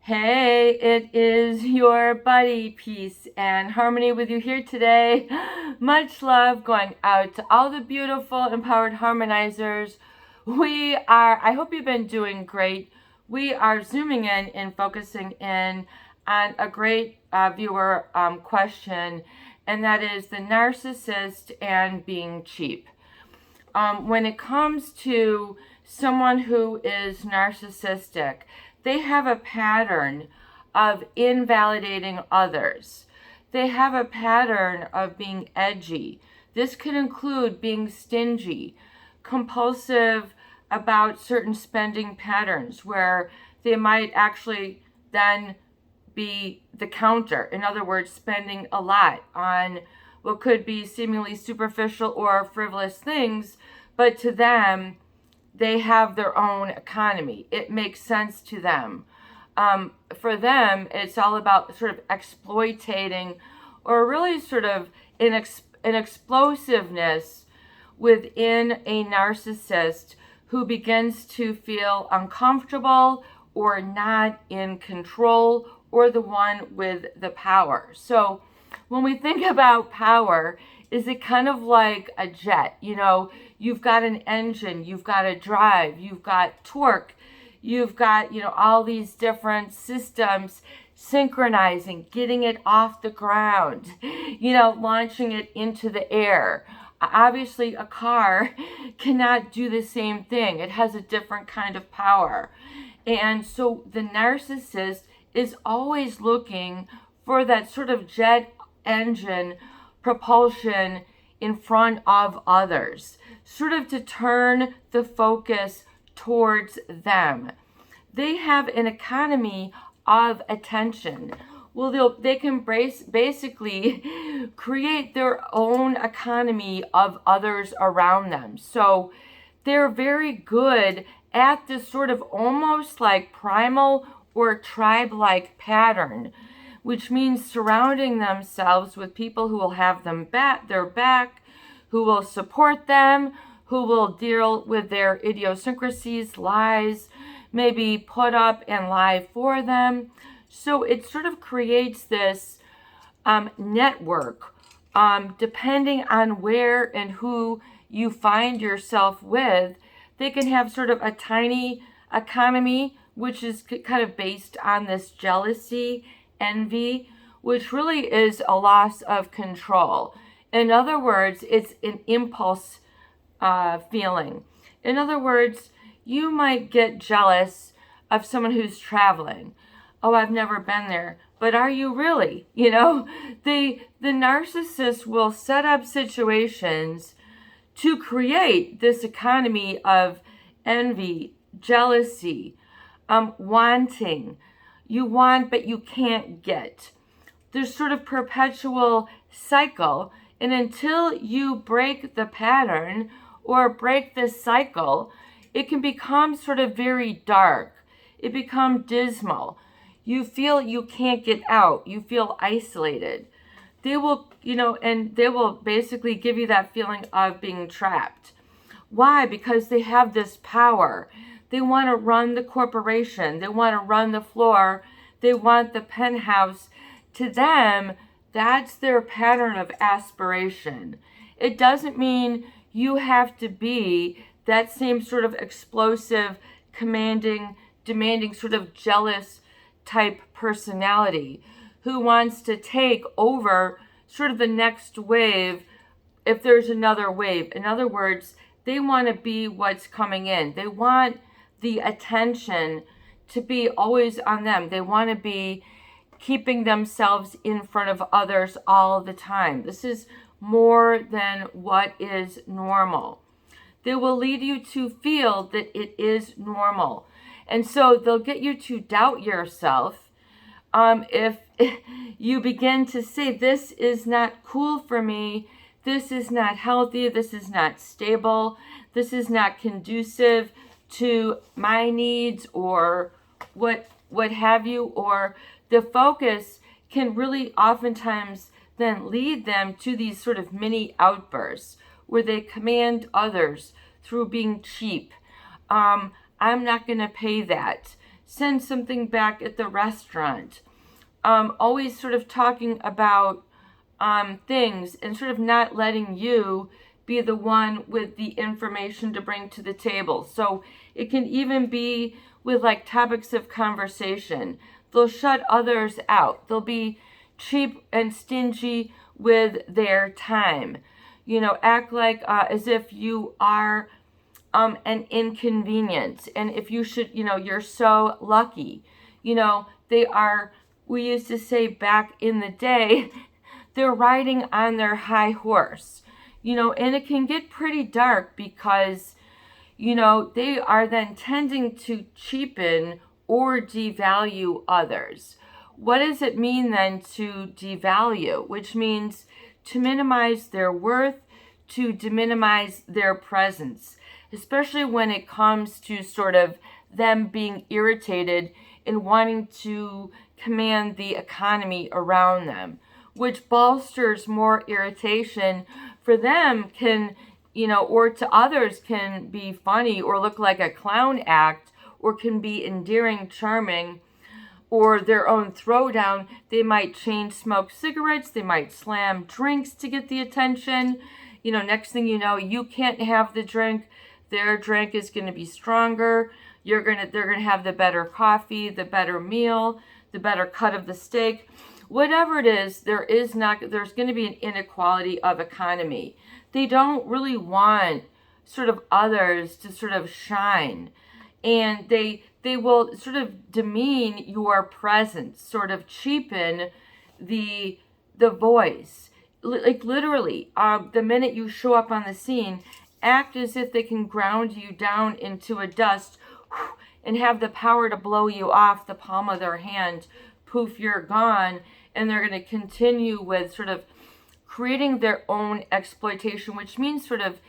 Hey, it is your buddy, Peace and Harmony with you here today. Much love going out to all the beautiful, empowered harmonizers. I hope you've been doing great. We are zooming in and focusing in on a great viewer question, and that is the narcissist and being cheap. When it comes to someone who is narcissistic, they have a pattern of invalidating others. They have a pattern of being edgy. This could include being stingy, compulsive about certain spending patterns where they might actually then be the counter. In other words, spending a lot on what could be seemingly superficial or frivolous things, but to them, they have their own economy. It makes sense to them. For them, it's all about sort of exploitating or really sort of an explosiveness within a narcissist who begins to feel uncomfortable or not in control or the one with the power. So when we think about power, is it kind of like a jet? You know, you've got an engine, you've got a drive, you've got torque, you've got, all these different systems synchronizing, getting it off the ground, launching it into the air. Obviously, a car cannot do the same thing. It has a different kind of power. And so the narcissist is always looking for that sort of jet engine propulsion in front of others, sort of to turn the focus towards them. They have an economy of attention. Well, they can basically create their own economy of others around them. So they're very good at this sort of almost like primal or tribe-like pattern, which means surrounding themselves with people who will have their back, who will support them, who will deal with their idiosyncrasies, lies, maybe put up and lie for them. So it sort of creates this network, depending on where and who you find yourself with. They can have sort of a tiny economy, which is kind of based on this jealousy, envy, which really is a loss of control. In other words, it's an impulse feeling. In other words, you might get jealous of someone who's traveling. Oh, I've never been there. But are you really? The narcissist will set up situations to create this economy of envy, jealousy, wanting. You want, but you can't get. There's sort of perpetual cycle. And until you break the pattern or break this cycle, it can become sort of very dark. It becomes dismal. You feel you can't get out. You feel isolated. They will, and they will basically give you that feeling of being trapped. Why? Because they have this power. They want to run the corporation. They want to run the floor. They want the penthouse. To them, that's their pattern of aspiration. It doesn't mean you have to be that same sort of explosive, commanding, demanding, sort of jealous type personality who wants to take over sort of the next wave if there's another wave. In other words, they want to be what's coming in. They want the attention to be always on them. They want to be keeping themselves in front of others all the time. This is more than what is normal. They will lead you to feel that it is normal. And so they'll get you to doubt yourself. If you begin to say, this is not cool for me, this is not healthy, this is not stable, this is not conducive to my needs or what have you, or the focus can really oftentimes then lead them to these sort of mini outbursts where they command others through being cheap. I'm not going to pay that. send something back at the restaurant. Always sort of talking about things and sort of not letting you be the one with the information to bring to the table. So it can even be with like topics of conversation. They'll shut others out. They'll be cheap and stingy with their time. Act like as if you are an inconvenience. And if you should, you're so lucky. They are, we used to say back in the day, they're riding on their high horse. And it can get pretty dark because, they are then tending to cheapen or devalue others. What does it mean then to devalue? Which means to minimize their worth, to deminimize their presence, especially when it comes to sort of them being irritated and wanting to command the economy around them, which bolsters more irritation for them can, or to others can be funny or look like a clown act or can be endearing, charming, or their own throwdown. They might chain smoke cigarettes, they might slam drinks to get the attention. Next thing you know, you can't have the drink. Their drink is going to be stronger. They're going to have the better coffee, the better meal, the better cut of the steak. Whatever it is, there's going to be an inequality of economy. They don't really want sort of others to sort of shine. And they will sort of demean your presence, sort of cheapen the voice. Like literally, the minute you show up on the scene, act as if they can ground you down into a dust and have the power to blow you off the palm of their hand. Poof, you're gone. And they're going to continue with sort of creating their own exploitation, which means sort of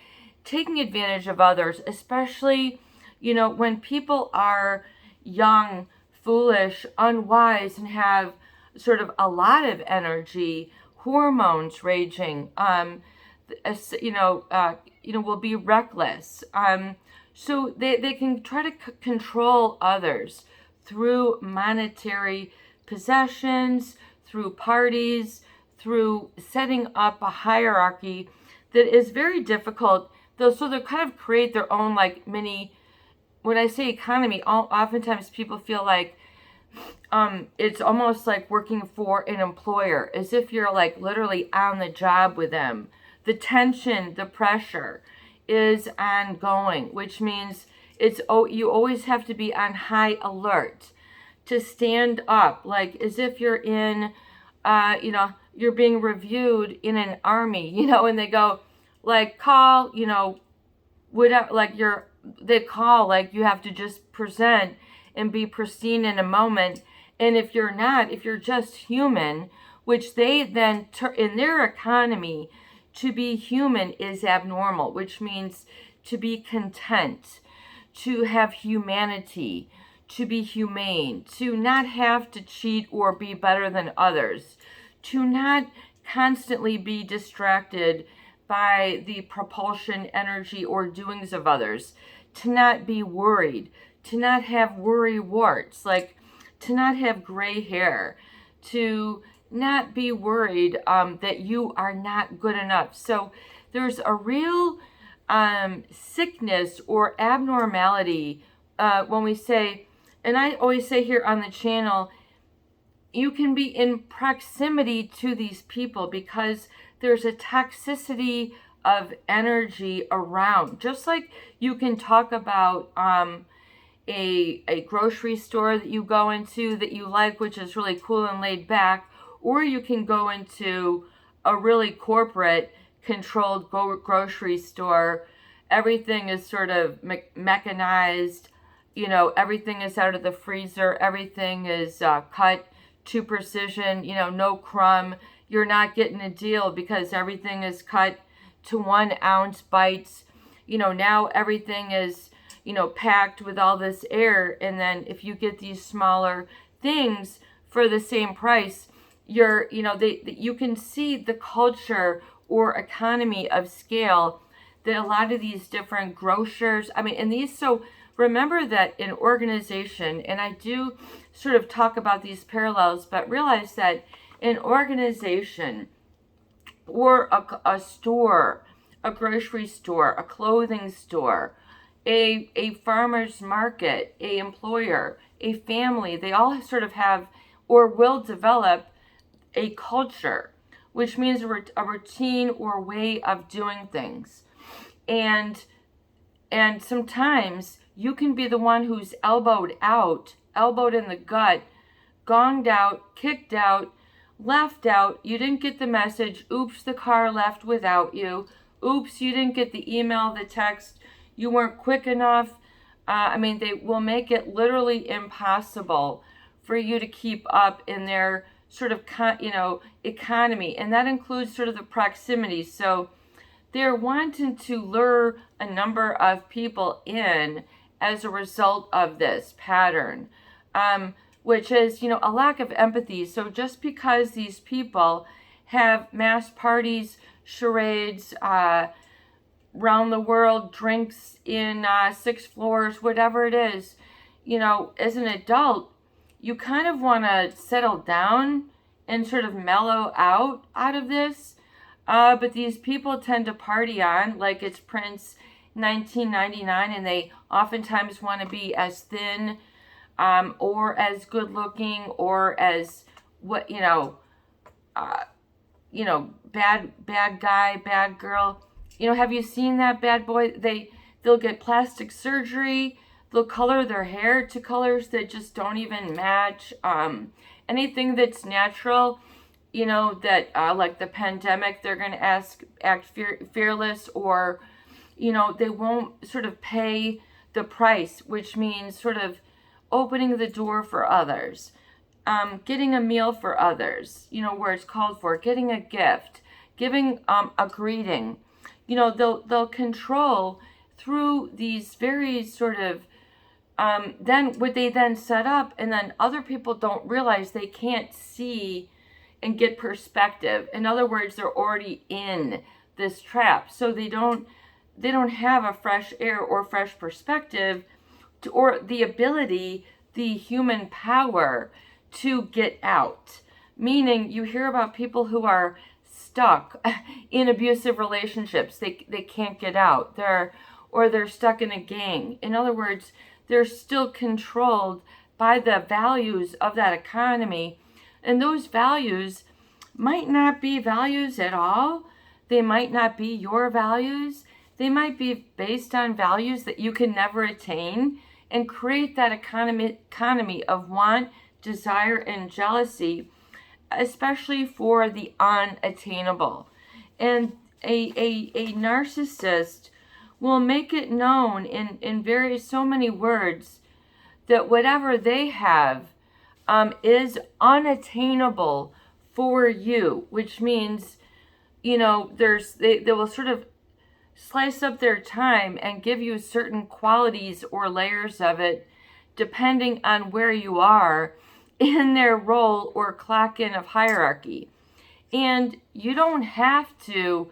taking advantage of others, especially, when people are young, foolish, unwise, and have sort of a lot of energy, hormones raging, will be reckless. So they can try to control others through monetary possessions, through parties, through setting up a hierarchy that is very difficult. So they kind of create their own like mini, when I say economy, oftentimes people feel like it's almost like working for an employer, as if you're like literally on the job with them. The tension, the pressure is ongoing, which means you always have to be on high alert to stand up, like as if you're in, you're being reviewed in an army, and they go like call, whatever, like they call like you have to just present and be pristine in a moment. And if you're just human, which they then in their economy, to be human is abnormal, which means to be content, to have humanity, to be humane, to not have to cheat or be better than others, to not constantly be distracted by the propulsion, energy, or doings of others, to not be worried, to not have worry warts, like to not have gray hair, to not be worried that you are not good enough. So there's a real sickness or abnormality when we say, and I always say here on the channel, you can be in proximity to these people because there's a toxicity of energy around. Just like you can talk about a grocery store that you go into that you like, which is really cool and laid back, or you can go into a really corporate controlled grocery store. Everything is sort of mechanized, everything is out of the freezer, everything is cut to precision, no crumb. You're not getting a deal because everything is cut to 1 ounce bites. Now everything is, packed with all this air. And then if you get these smaller things for the same price, you can see the culture or economy of scale that a lot of these different grocers, and these, so remember that in organization, and I do sort of talk about these parallels, but realize that in organization or a store, a grocery store, a clothing store, a farmer's market, a employer, a family, they all sort of have or will develop a culture, which means a routine or way of doing things. And sometimes you can be the one who's elbowed in the gut, gonged out, kicked out, left out. You didn't get the message. Oops, the car left without you. Oops, you didn't get the email, the text. You weren't quick enough. They will make it literally impossible for you to keep up in their sort of, economy. And that includes sort of the proximity. So they're wanting to lure a number of people in as a result of this pattern, which is, a lack of empathy. So just because these people have mass parties, charades, round the world, drinks in 6 floors, whatever it is, as an adult, you kind of want to settle down and sort of mellow out of this. But these people tend to party on like it's Prince 1999, and they oftentimes want to be as thin or as good looking or as bad guy, bad girl. Have you seen that bad boy? They'll get plastic surgery. They'll color their hair to colors that just don't even match. Anything that's natural, that like the pandemic, they're going to act fearless, or, they won't sort of pay the price, which means sort of opening the door for others, getting a meal for others, where it's called for, getting a gift, giving a greeting. They'll control through these very sort of then what they then set up, and then other people don't realize, they can't see and get perspective. In other words, they're already in this trap, so they don't have a fresh air or fresh perspective or the ability, the human power to get out. Meaning, you hear about people who are stuck in abusive relationships. They can't get out. They're stuck in a gang. In other words, they're still controlled by the values of that economy. And those values might not be values at all. They might not be your values. They might be based on values that you can never attain, and create that economy of want, desire, and jealousy, especially for the unattainable. And a narcissist will make it known in so many words that whatever they have is unattainable for you, which means, they will sort of slice up their time and give you certain qualities or layers of it, depending on where you are in their role or clock in of hierarchy. And you don't have to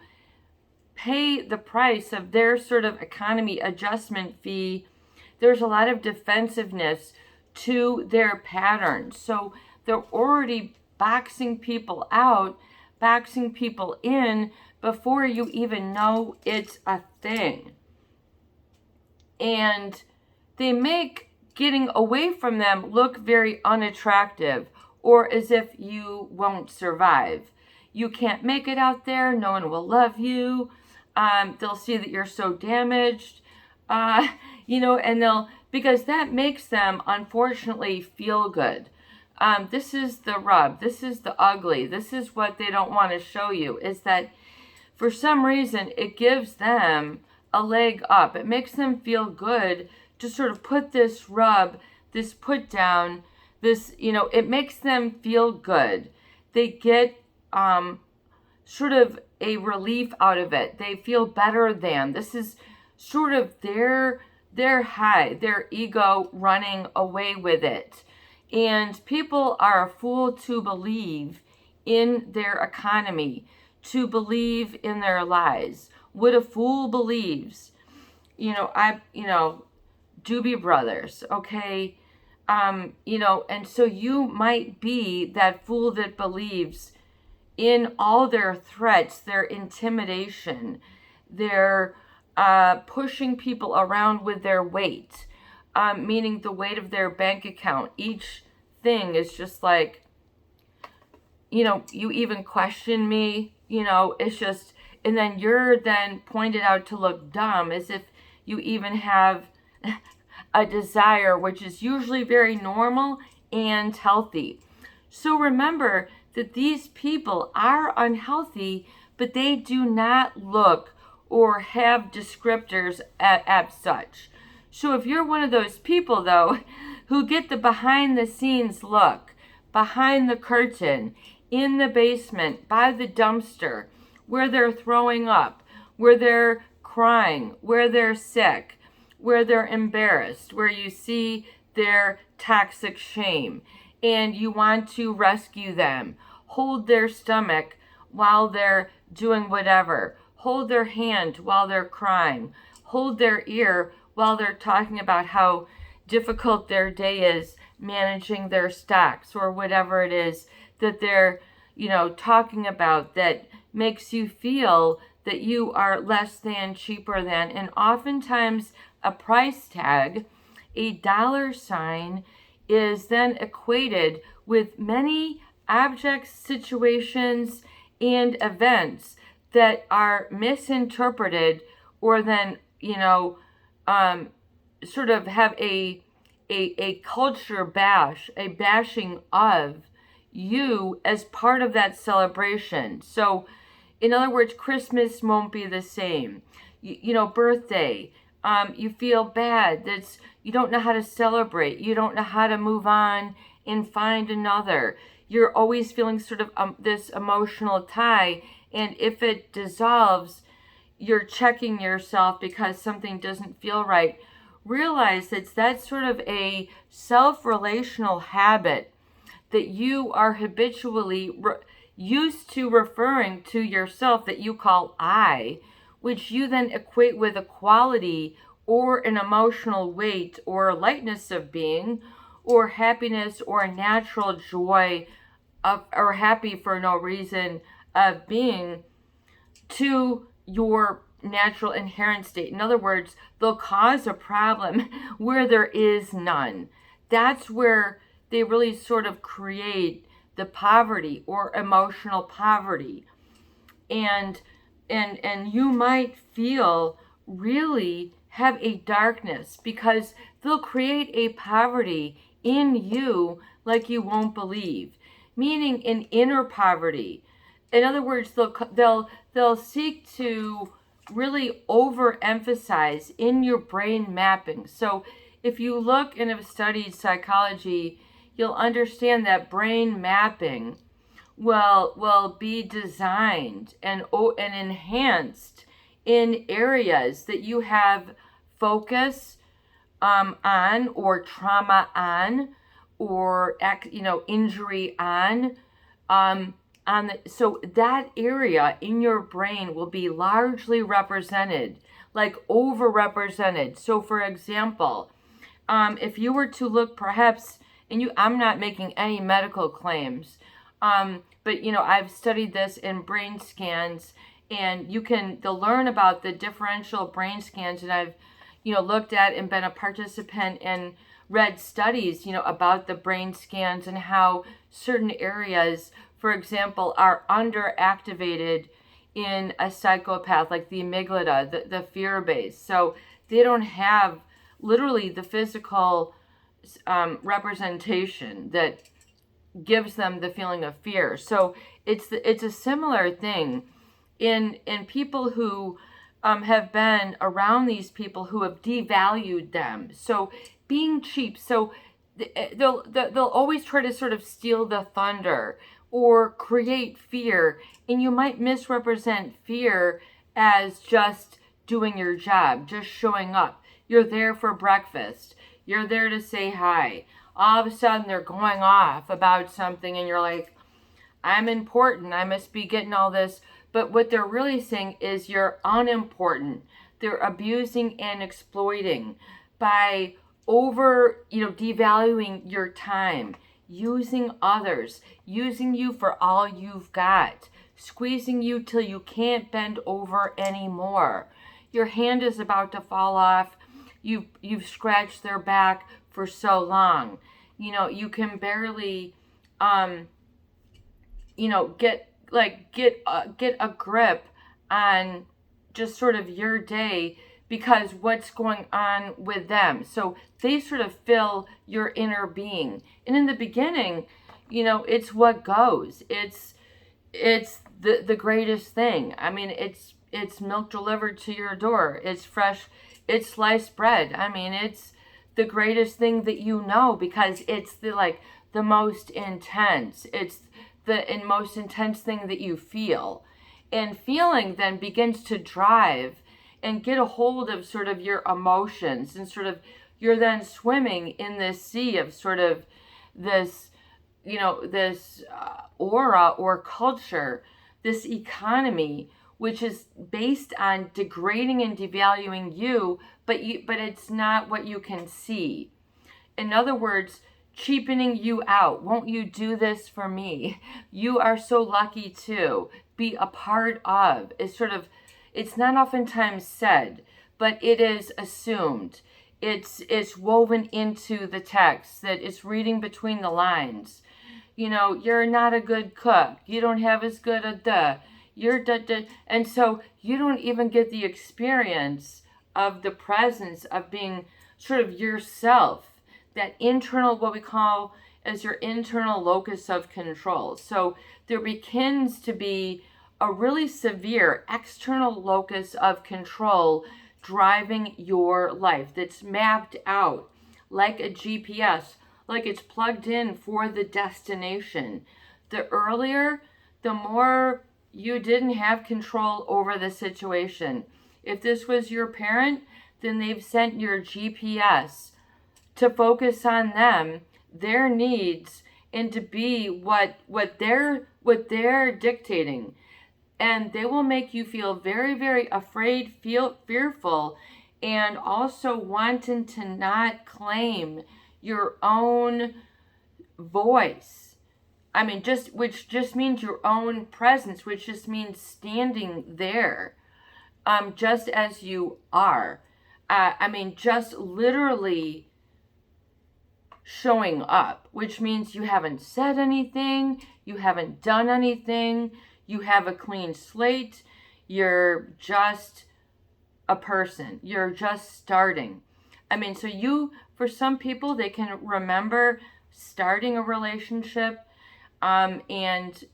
pay the price of their sort of economy adjustment fee. There's a lot of defensiveness to their patterns. So they're already boxing people out, boxing people in before you even know it's a thing. And they make getting away from them look very unattractive, or as if you won't survive. You can't make it out there. No one will love you. They'll see that you're so damaged, and because that makes them, unfortunately, feel good. This is the rub. This is the ugly. This is what they don't want to show you, is that for some reason, it gives them a leg up. It makes them feel good to sort of put this rub, this put down, this, it makes them feel good. They get sort of a relief out of it. They feel better than. This is sort of their high, their ego running away with it. And people are a fool to believe in their economy, to believe in their lies. What a fool believes. Doobie Brothers, okay? And so you might be that fool that believes in all their threats, their intimidation, their pushing people around with their weight, meaning the weight of their bank account. Each thing is just like, you even question me, it's just, and then you're then pointed out to look dumb as if you even have a desire, which is usually very normal and healthy. So remember that these people are unhealthy, but they do not look or have descriptors as such. So if you're one of those people, though, who get the behind the scenes look, behind the curtain, in the basement, by the dumpster, where they're throwing up, where they're crying, where they're sick, where they're embarrassed, where you see their toxic shame, and you want to rescue them, hold their stomach while they're doing whatever, hold their hand while they're crying, hold their ear while they're talking about how difficult their day is managing their stocks or whatever it is that they're, talking about that makes you feel that you are less than, cheaper than, and oftentimes a price tag, a dollar sign, is then equated with many objects, situations, and events that are misinterpreted or then, sort of have a culture bash, a bashing of you as part of that celebration. So, in other words, Christmas won't be the same. Birthday, you feel bad. You don't know how to celebrate. You don't know how to move on and find another. You're always feeling sort of this emotional tie. And if it dissolves, you're checking yourself because something doesn't feel right. Realize that's sort of a self-relational habit that you are habitually used to referring to yourself that you call I, which you then equate with a quality or an emotional weight or lightness of being or happiness or natural joy or happy for no reason of being to your natural inherent state. In other words, they'll cause a problem where there is none. That's where they really sort of create the poverty or emotional poverty. And you might feel really have a darkness because they'll create a poverty in you like you won't believe, meaning an inner poverty. In other words, they'll seek to really overemphasize in your brain mapping. So if you look and have studied psychology, you'll understand that brain mapping will be designed and enhanced in areas that you have focus on or trauma on or injury on so that area in your brain will be largely represented, like overrepresented. So for example, if you were to look perhaps, and I'm not making any medical claims, but I've studied this in brain scans, and they'll learn about the differential brain scans, and I've looked at and been a participant and read studies about the brain scans and how certain areas, for example, are underactivated in a psychopath, like the amygdala, the fear base. So they don't have literally the physical representation that gives them the feeling of fear. So it's a similar thing in people who have been around these people who have devalued them. So being cheap, so they'll always try to sort of steal the thunder or create fear, and you might misrepresent fear as just doing your job, just showing up. You're there for breakfast. You're there to say hi. All of a sudden, they're going off about something, and you're like, I'm important. I must be getting all this. But what they're really saying is you're unimportant. They're abusing and exploiting by devaluing your time, using others, using you for all you've got, squeezing you till you can't bend over anymore. Your hand is about to fall off. You've scratched their back for so long. You can barely get a grip on just sort of your day because what's going on with them. So they sort of fill your inner being. And in the beginning, it's what goes. It's the greatest thing. I mean, it's milk delivered to your door. It's fresh, it's sliced bread. I mean, it's the greatest thing that because it's the most intense. It's the most intense thing that you feel. And feeling then begins to drive and get a hold of sort of your emotions, and sort of you're then swimming in this sea of sort of this, this aura or culture, this economy, which is based on degrading and devaluing you, but it's not what you can see. In other words, cheapening you out. Won't you do this for me? You are so lucky to be a part of. It's not oftentimes said, but it is assumed. It's woven into the text, that it's reading between the lines. You're not a good cook. You don't have as good a and so you don't even get the experience of the presence of being sort of yourself, that internal, what we call as your internal locus of control. So there begins to be a really severe external locus of control driving your life that's mapped out like a GPS, like it's plugged in for the destination. The earlier, the more you didn't have control over the situation. If this was your parent, then they've sent your GPS to focus on them, their needs, and to be what they're dictating. And they will make you feel very, very afraid, feel fearful, and also wanting to not claim your own voice. I mean, which just means your own presence, which just means standing there, just as you are. Just literally showing up, which means you haven't said anything, you haven't done anything, you have a clean slate, you're just a person, you're just starting. For some people, they can remember starting a relationship, and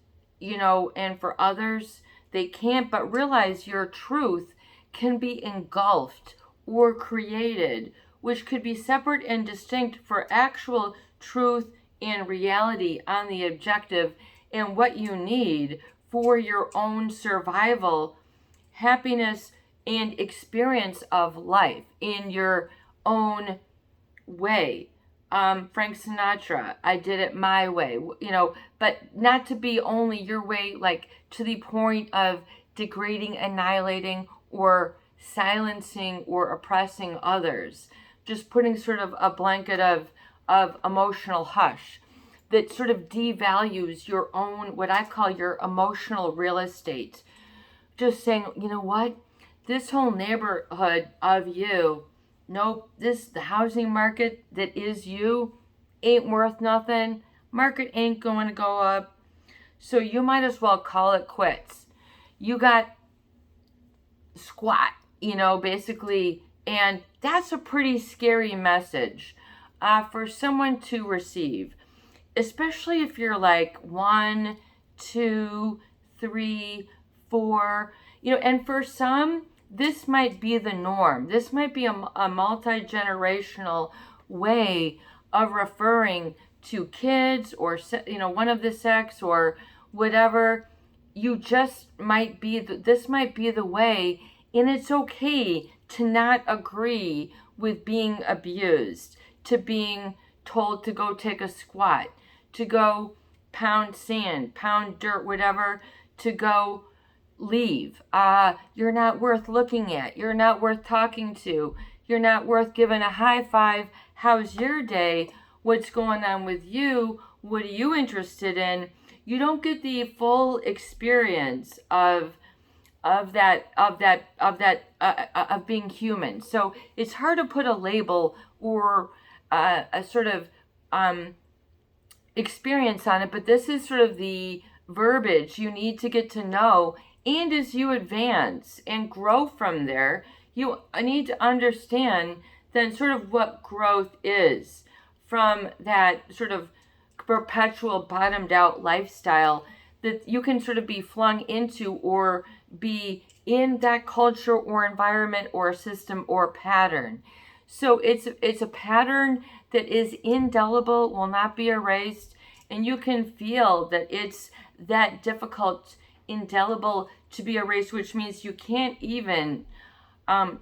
for others, they can't, but realize your truth can be engulfed or created, which could be separate and distinct for actual truth and reality on the objective and what you need for your own survival, happiness, and experience of life in your own way. Frank Sinatra, I did it my way, but not to be only your way, like to the point of degrading, annihilating, or silencing or oppressing others. Just putting sort of a blanket of emotional hush that sort of devalues your own, what I call your emotional real estate. Just saying, what? This whole neighborhood of you, nope, the housing market that is you ain't worth nothing. Market ain't going to go up. So you might as well call it quits. You got squat, basically. And that's a pretty scary message for someone to receive, especially if you're like 1, 2, 3, 4, and for some, this might be the norm. This might be a multi-generational way of referring to kids or, one of the sex or whatever. You just might be, this might be the way, and it's okay to not agree with being abused, to being told to go take a squat, to go pound sand, pound dirt, whatever, to go leave. You're not worth looking at. You're not worth talking to. You're not worth giving a high five. How's your day? What's going on with you? What are you interested in? You don't get the full experience of being human. So it's hard to put a label or a sort of experience on it, but this is sort of the verbiage you need to get to know. And as you advance and grow from there, you need to understand then sort of what growth is from that sort of perpetual bottomed out lifestyle that you can sort of be flung into or be in that culture or environment or system or pattern. So it's a pattern that is indelible, will not be erased, and you can feel that it's that difficult, indelible to be erased, which means you can't even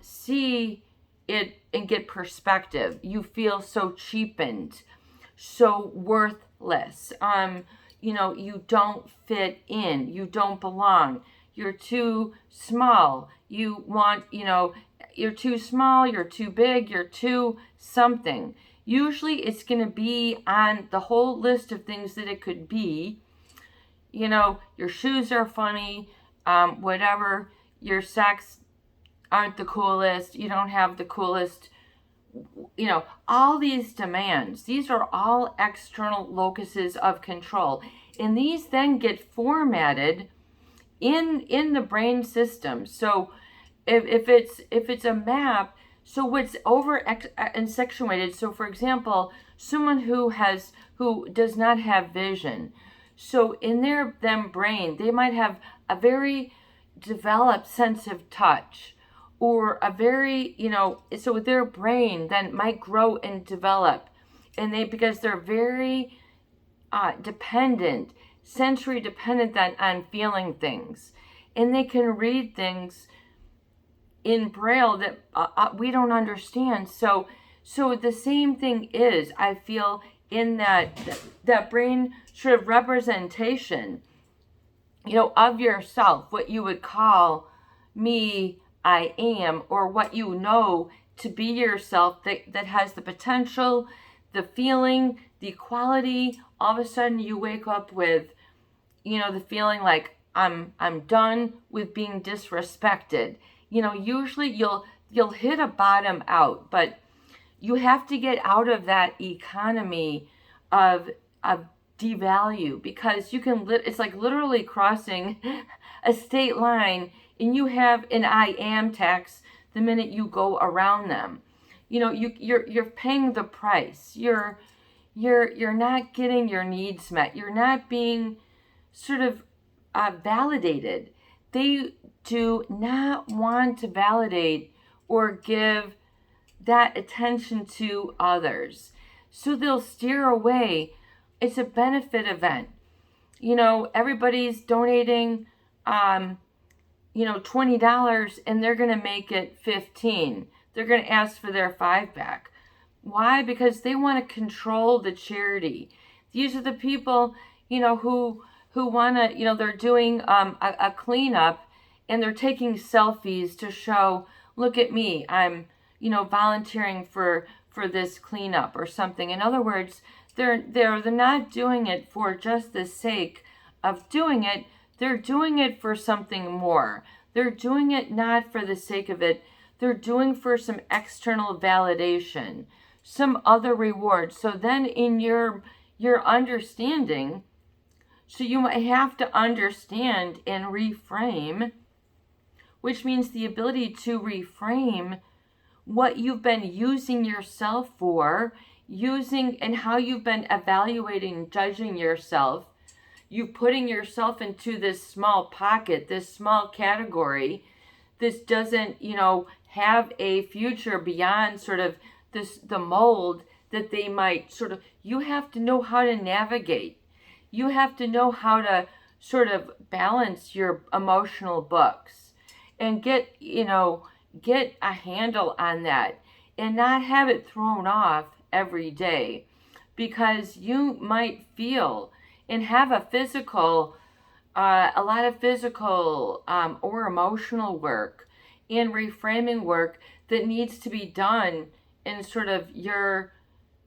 see it and get perspective. You feel so cheapened, so worthless. You don't fit in. You don't belong. You're too small. You're too small, you're too big, you're too something. Usually it's going to be on the whole list of things that it could be. Your shoes are funny, whatever. Your socks aren't the coolest. You don't have the coolest, all these demands. These are all external locuses of control. And these then get formatted in the brain system. So if it's a map, so what's over accentuated. So for example, someone who does not have vision. So in their brain, they might have a very developed sense of touch, or a very, so their brain then might grow and develop, and because they're very dependent, sensory dependent on feeling things, and they can read things in Braille that we don't understand. So the same thing is, I feel, in that brain sort of representation, of yourself, what you would call me, I am, or what you know to be yourself, that has the potential, the feeling, the quality. All of a sudden you wake up with, the feeling like I'm done with being disrespected. Usually you'll hit a bottom out, but you have to get out of that economy of devalue, because you can it's like literally crossing a state line, and you have an I am tax the minute you go around them. You're paying the price. You're not getting your needs met. You're not being sort of validated. They do not want to validate or give that attention to others. So they'll steer away. It's a benefit event. Everybody's donating, $20, and they're going to make it $15. They're going to ask for their $5 back. Why? Because they want to control the charity. These are the people, who want to, they're doing a cleanup, and they're taking selfies to show, look at me, I'm, volunteering for this cleanup or something. In other words, they're not doing it for just the sake of doing it. They're doing it for something more. They're doing it not for the sake of it. They're doing for some external validation, some other reward. So then in your understanding, so you might have to understand and reframe, which means the ability to reframe what you've been using yourself for, and how you've been evaluating, judging yourself. You putting yourself into this small pocket, this small category. This doesn't, have a future beyond sort of the mold that they might sort of. You have to know how to navigate. You have to know how to sort of balance your emotional books and get a handle on that, and not have it thrown off every day, because you might feel and have a lot of physical or emotional work and reframing work that needs to be done in sort of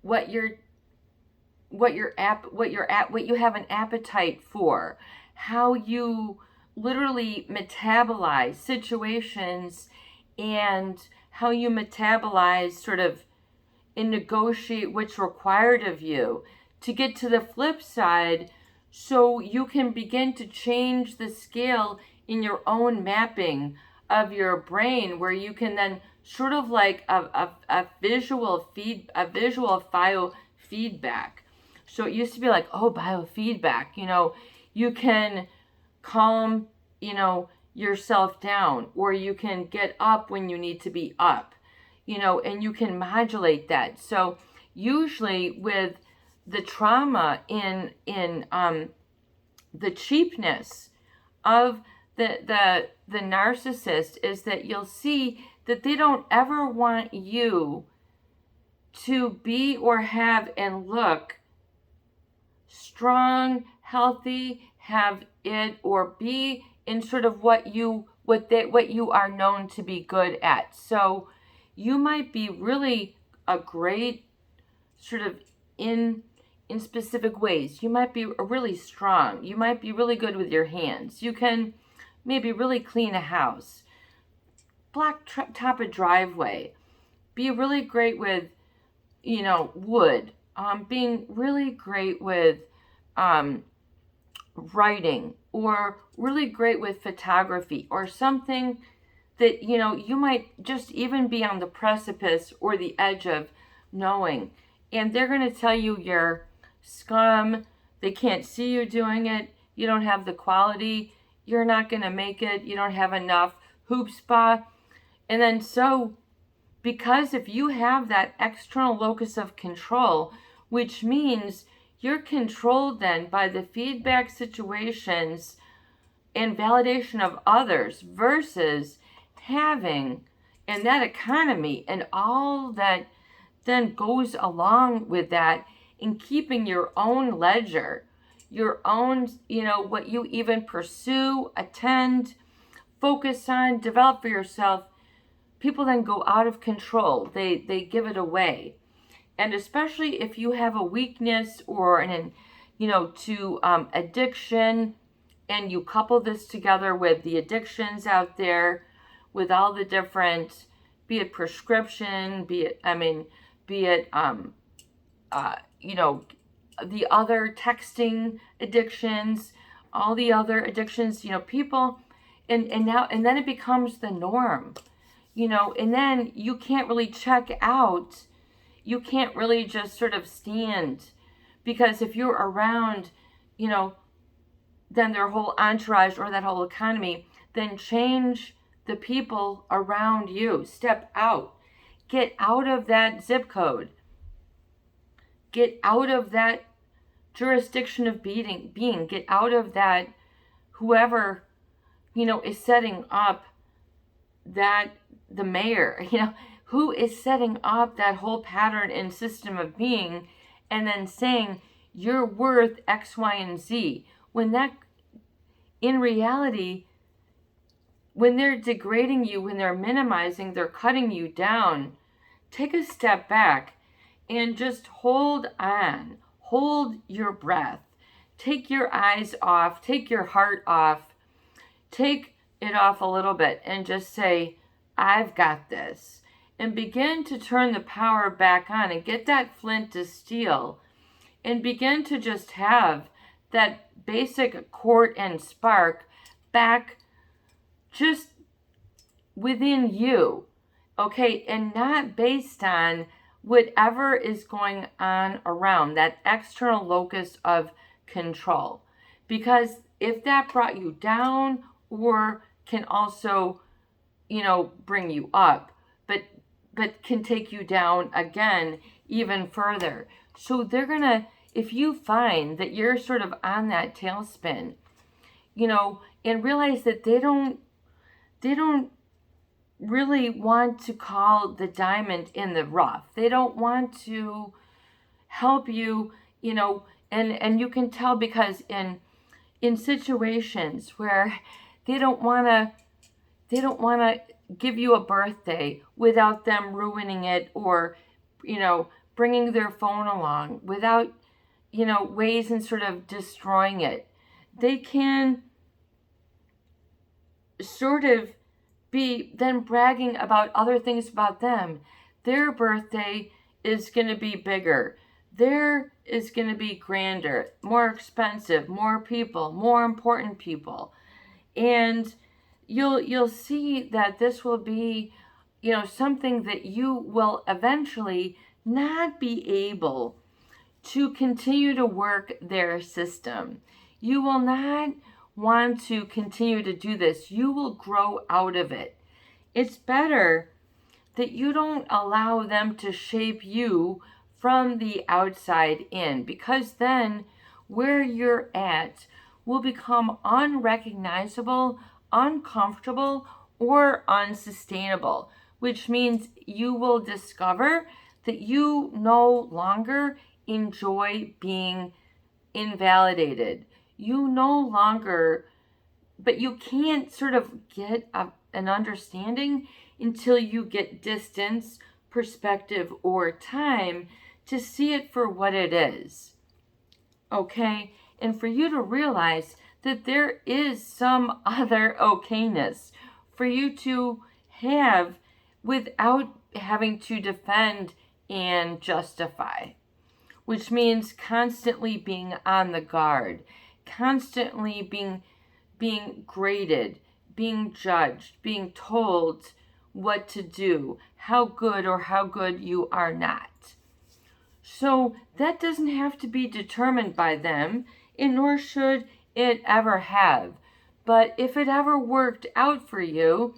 what you have an appetite for, how you literally metabolize situations, and how you metabolize sort of and negotiate what's required of you to get to the flip side, so you can begin to change the scale in your own mapping of your brain, where you can then sort of like a visual biofeedback. So it used to be like, oh, biofeedback, you can calm, yourself down, or you can get up when you need to be up, and you can modulate that. So usually with the trauma in the cheapness of the narcissist is that you'll see that they don't ever want you to be or have and look strong, healthy, have it, or be in sort of what you are known to be good at. So you might be really a great sort of in specific ways. You might be really strong. You might be really good with your hands. You can maybe really clean a house, top a driveway, be really great with, wood, being really great with writing, or really great with photography, or something that, you might just even be on the precipice or the edge of knowing. And they're going to tell you you're scum, they can't see you doing it, you don't have the quality, you're not going to make it, you don't have enough chutzpah. And then so, because if you have that external locus of control, which means you're controlled then by the feedback situations and validation of others, versus having, and that economy and all that then goes along with that, in keeping your own ledger, your own, what you even pursue, attend, focus on, develop for yourself. People then go out of control. They give it away. And especially if you have a weakness or to addiction, and you couple this together with the addictions out there, with all the different, be it prescription, be it the other texting addictions, all the other addictions, people, and then it becomes the norm, and then you can't really check out. You can't really just sort of stand, because if you're around, then their whole entourage or that whole economy, then change the people around you. Step out. Get out of that zip code. Get out of that jurisdiction of being. Get out of that, whoever, is setting up that, the mayor, who is setting up that whole pattern and system of being, and then saying you're worth X, Y, and Z. When that, in reality, when they're degrading you, when they're minimizing, they're cutting you down, take a step back and just hold on. Hold your breath. Take your eyes off. Take your heart off. Take it off a little bit and just say, I've got this. And begin to turn the power back on and get that flint to steel, and begin to just have that basic cord and spark back just within you, okay? And not based on whatever is going on around, that external locus of control. Because if that brought you down, or can also, bring you up, but can take you down again even further. So they're gonna, if you find that you're sort of on that tailspin, and realize that they don't really want to call the diamond in the rough. They don't want to help you, and you can tell, because in situations where they don't want to give you a birthday without them ruining it, or, bringing their phone along without, ways and sort of destroying it. They can sort of be then bragging about other things about them. Their birthday is going to be bigger. There is going to be grander, more expensive, more people, more important people. And you'll see that this will be, something that you will eventually not be able to continue to work their system. You will not want to continue to do this. You will grow out of it. It's better that you don't allow them to shape you from the outside in, because then where you're at will become unrecognizable, uncomfortable, or unsustainable, which means you will discover that you no longer enjoy being invalidated. You no longer, but you can't sort of get an understanding until you get distance, perspective, or time to see it for what it is. Okay? And for you to realize that there is some other okayness for you to have without having to defend and justify, which means constantly being on the guard, constantly being graded, being judged, being told what to do, how good you are not. So that doesn't have to be determined by them, and nor should it ever have. But if it ever worked out for you,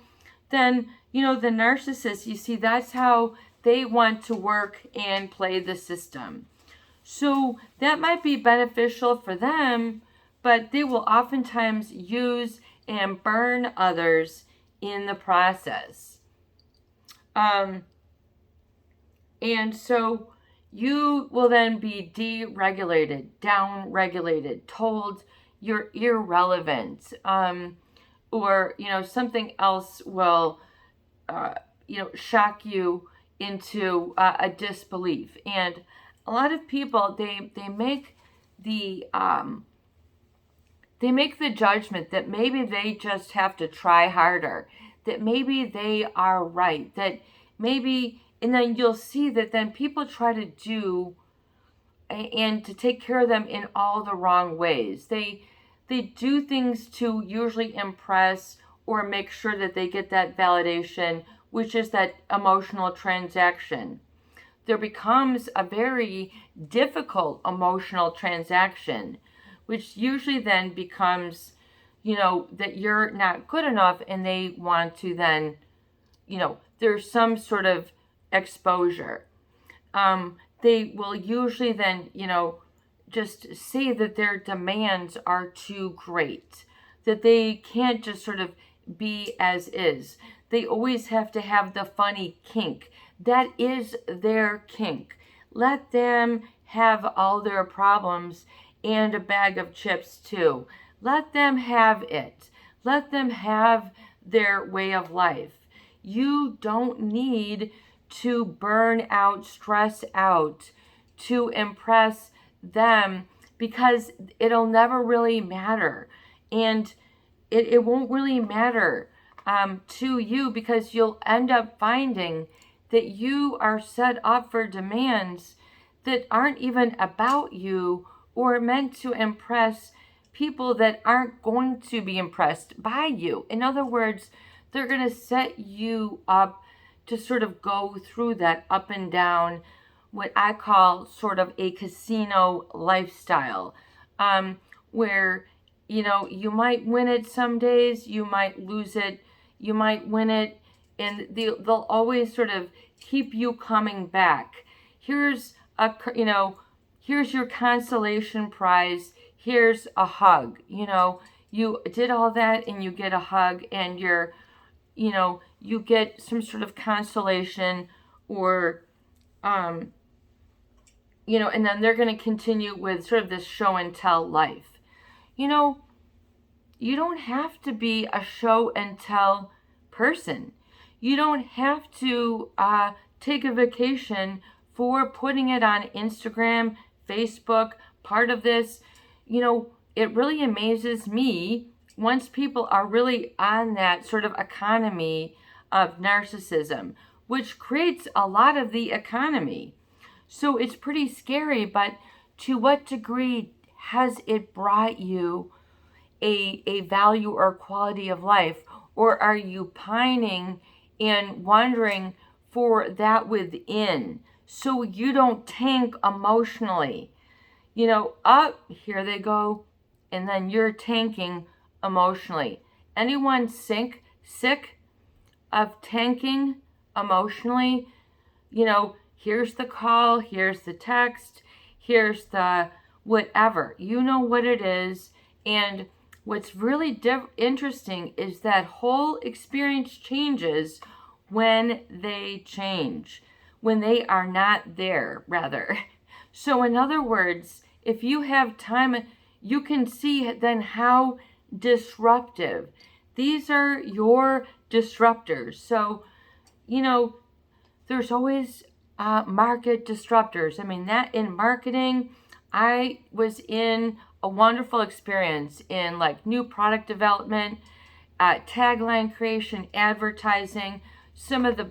then, the narcissist, you see, that's how they want to work and play the system. So that might be beneficial for them, but they will oftentimes use and burn others in the process. And so you will then be deregulated, downregulated, told you're irrelevant, or, something else will, shock you into a disbelief. And a lot of people, they make the judgment that maybe they just have to try harder, that maybe they are right, that maybe, and then you'll see that then people try to do and to take care of them in all the wrong ways. They do things to usually impress or make sure that they get that validation, which is that emotional transaction. There becomes a very difficult emotional transaction, which usually then becomes, that you're not good enough, and they want to then, there's some sort of exposure. They will usually then, just say that their demands are too great, that they can't just sort of be as is. They always have to have the funny kink. That is their kink. Let them have all their problems and a bag of chips too. Let them have it. Let them have their way of life. You don't need to burn out, stress out, to impress them, because it'll never really matter. And it won't really matter to you, because you'll end up finding that you are set up for demands that aren't even about you or meant to impress people that aren't going to be impressed by you. In other words, they're going to set you up to sort of go through that up and down, what I call sort of a casino lifestyle, where, you might win it some days, you might lose it, you might win it, and they'll always sort of keep you coming back. Here's your consolation prize. Here's a hug. You did all that and you get a hug, and you get some sort of consolation, or, and then they're going to continue with sort of this show and tell life. You don't have to be a show and tell person. You don't have to take a vacation for putting it on Instagram, Facebook, part of this. It really amazes me once people are really on that sort of economy of narcissism, which creates a lot of the economy. So it's pretty scary, but to what degree has it brought you a value or quality of life? Or are you pining and wondering for that within so you don't tank emotionally? Here they go, and then you're tanking emotionally. Anyone sick of tanking emotionally? Here's the call, here's the text, here's the whatever. You know what it is. And what's really interesting is that whole experience changes when they change, when they are not there, rather. So in other words, if you have time, you can see then how disruptive. These are your disruptors. So, there's always market disruptors. That in marketing, I was in a wonderful experience in like new product development, tagline creation, advertising. Some of the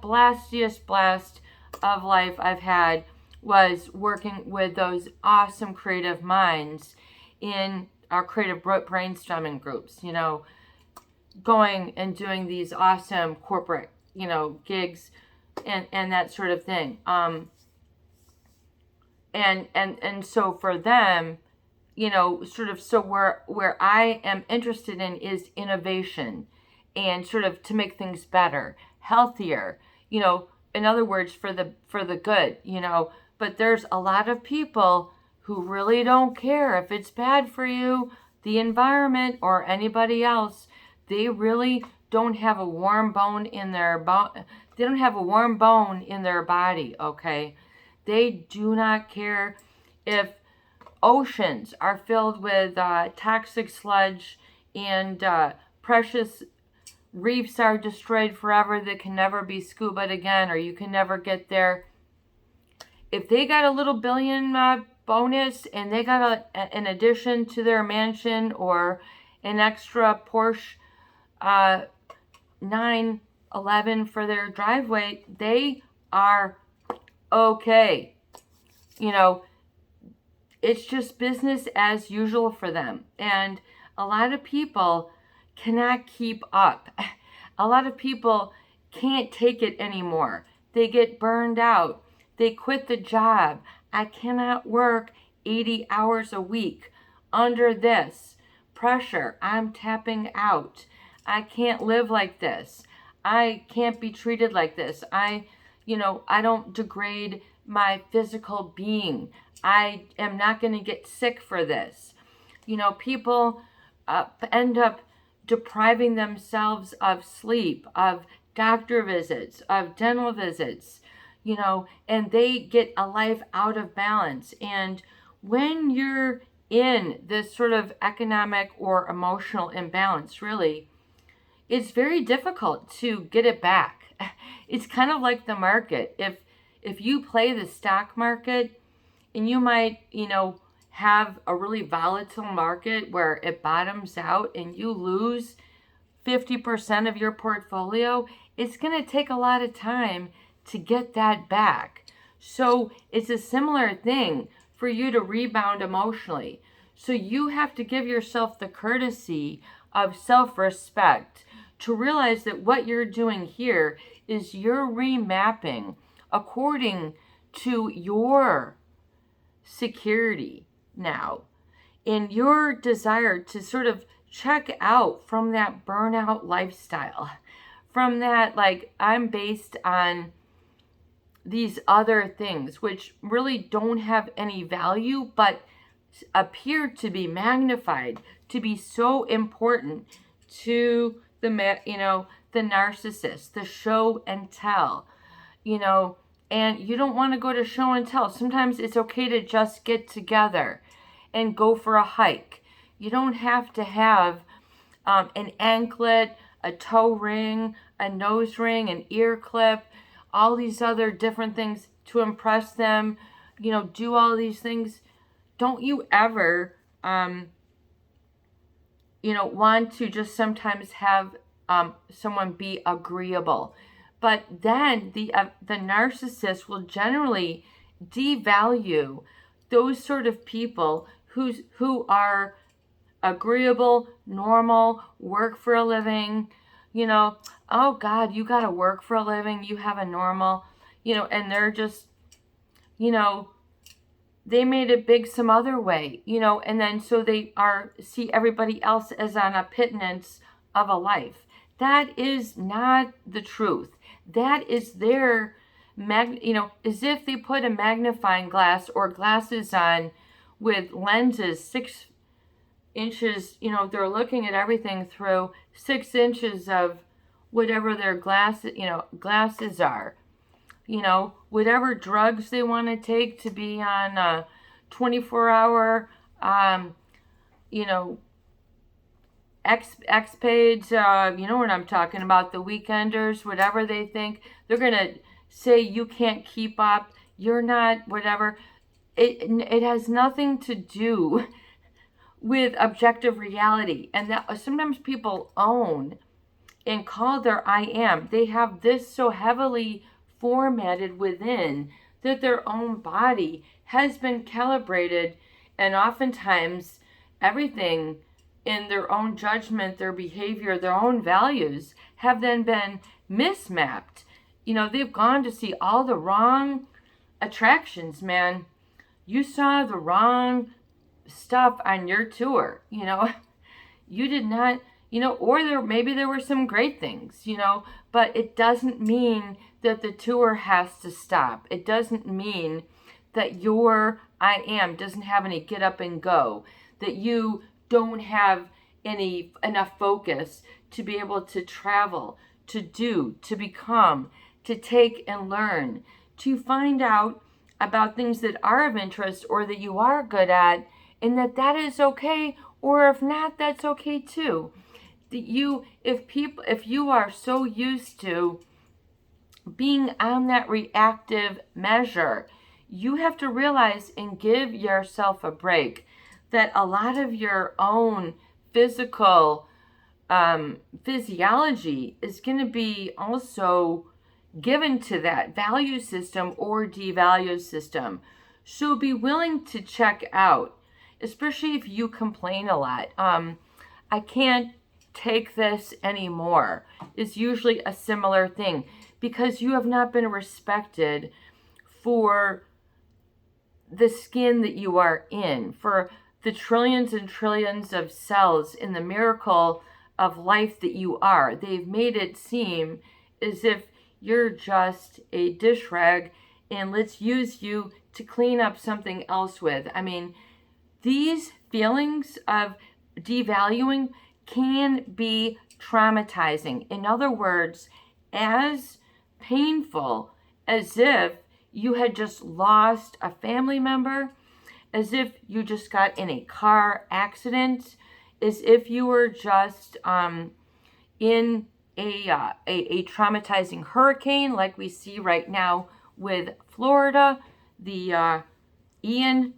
blastiest blast of life I've had was working with those awesome creative minds in our creative brainstorming groups, going and doing these awesome corporate, gigs and that sort of thing. And so for them, so where I am interested in is innovation and sort of to make things better, healthier, in other words, for the good, but there's a lot of people who really don't care if it's bad for you, the environment, or anybody else. They really don't have a warm bone in their They don't have a warm bone in their body, okay? They do not care if oceans are filled with toxic sludge and precious reefs are destroyed forever that can never be scubaed again, or you can never get there. If they got a little billion bonus and they got an addition to their mansion or an extra Porsche 911 for their driveway, they are okay. It's just business as usual for them. And a lot of people cannot keep up. A lot of people can't take it anymore. They get burned out. They quit the job. I cannot work 80 hours a week under this pressure. I'm tapping out. I can't live like this. I can't be treated like this. I don't degrade my physical being. I am not going to get sick for this. People end up depriving themselves of sleep, of doctor visits, of dental visits, and they get a life out of balance. And when you're in this sort of economic or emotional imbalance, really, it's very difficult to get it back. It's kind of like the market. If you play the stock market, and you might, have a really volatile market where it bottoms out and you lose 50% of your portfolio, it's going to take a lot of time to get that back. So it's a similar thing for you to rebound emotionally. So you have to give yourself the courtesy of self-respect to realize that what you're doing here is you're remapping according to your security now, in your desire to sort of check out from that burnout lifestyle, from that, like, I'm based on these other things which really don't have any value but appear to be magnified to be so important to the narcissist, the show and tell, and you don't want to go to show and tell. Sometimes it's okay to just get together and go for a hike. You don't have to have an anklet, a toe ring, a nose ring, an ear clip, all these other different things to impress them, do all these things. Don't you ever, want to just sometimes have someone be agreeable. But then the narcissist will generally devalue those sort of people who are agreeable, normal, work for a living, oh God, you got to work for a living, you have a normal, and they're just, they made it big some other way, and then so they see everybody else as on a pittance of a life. That is not the truth. That is their, as if they put a magnifying glass or glasses on with lenses 6 inches, they're looking at everything through 6 inches of whatever their glasses are. Whatever drugs they want to take to be on a 24-hour, X page, you know what I'm talking about, the weekenders, whatever they think, they're going to say you can't keep up, you're not, whatever. It has nothing to do with objective reality. And that sometimes people own and call their I am. They have this so heavily formatted within that their own body has been calibrated, and oftentimes everything in their own judgment, their behavior, their own values have then been mismapped. They've gone to see all the wrong attractions, man. You saw the wrong stuff on your tour, you did not, or maybe there were some great things, but it doesn't mean that the tour has to stop. It doesn't mean that your I am doesn't have any get up and go, that you don't have enough focus to be able to travel, to do, to become, to take and learn, to find out about things that are of interest or that you are good at, and that is okay, or if not, that's okay too. If you are so used to being on that reactive measure, you have to realize and give yourself a break that a lot of your own physical physiology is going to be also given to that value system or devalue system. So be willing to check out, especially if you complain a lot. I can't take this anymore is usually a similar thing, because you have not been respected for the skin that you are in, for the trillions and trillions of cells in the miracle of life that you are. They've made it seem as if you're just a dish rag and let's use you to clean up something else with. I mean, these feelings of devaluing can be traumatizing. In other words, as painful as if you had just lost a family member, as if you just got in a car accident, as if you were just in a traumatizing hurricane like we see right now with Florida, the Ian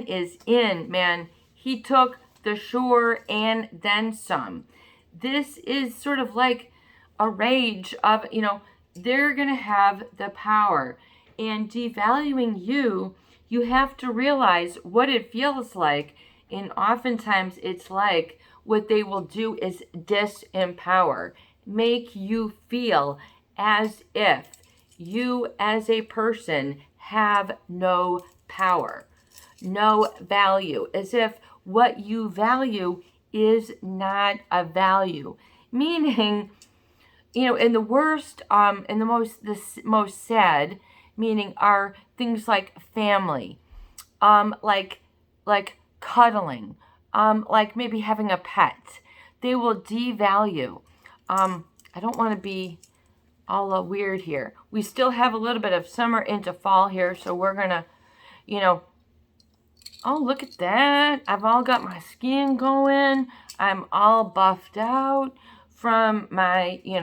is in, man. He took the shore and then some. This is sort of like a rage of, they're going to have the power. And devaluing you, you have to realize what it feels like. And oftentimes it's like what they will do is disempower, make you feel as if you as a person have no power, no value, as if what you value is not a value. Meaning, and the worst, and the most sad, meaning are things like family, like cuddling, like maybe having a pet. They will devalue. I don't want to be all weird here. We still have a little bit of summer into fall here, so we're gonna, oh, look at that. I've all got my skin going. I'm all buffed out from my, in